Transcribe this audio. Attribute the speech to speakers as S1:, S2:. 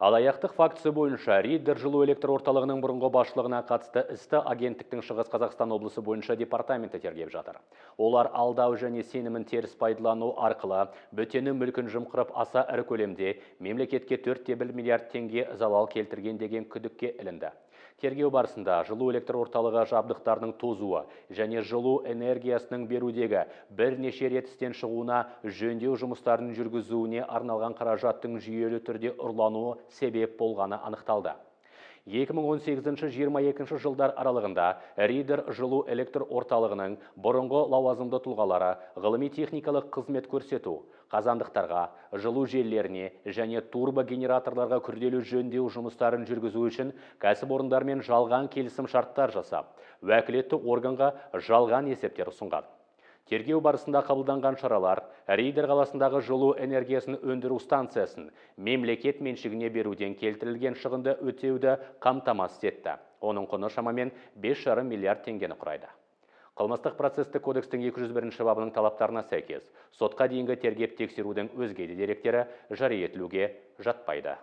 S1: Алаяқтық фактісі бойынша Риддер жылу электр орталығының бұрынғы басшылығына қатысты істі агенттіктің Шығыс Қазақстан облысы бойынша департаменті тергеп жатыр. Олар алдау және сенімін теріс пайдалану арқылы бөтені мүлкін жымқырып аса ірі көлемде мемлекетке 4,1 миллиард теңге залал келтірген деген күдікке ілінді. Тергеу барысында жылу электр орталығы жабдықтарының тозуы және жылу энергиясының берудегі бірнеше рет істен шығуына, жөндеу жұмыстарын жүргізуіне арналған қаражаттың жүйелі түрде ұрлануы себеп болғаны анықталды. 2018-22 жылдар аралығында Риддер жылу электр орталығының бұрынғы лауазымды тұлғалары ғылыми-техникалық қызмет көрсету, қазандықтарға, жылу желілеріне және турбогенераторларға күрделі жөндеу жұмыстарын жүргізу үшін кәсіпорындармен жалған келісім шарттар жасап, уәкілетті органға жалған есептер ұсынған. Тергеу барысында қабылданған шаралар Риддер қаласындағы жылу энергиясын өндіру станциясын мемлекет меншігіне беруден келтірілген шығынды өтеуді қамтамасыз етті. Оның құны шамамен 5,5 миллиард теңгені құрайды. Қылмыстық процесстік кодекстің 201 бабының талаптарына сәйкес, сотқа дейінгі тергеп тексерудің өзге де деректері жария етілуге жатпайды.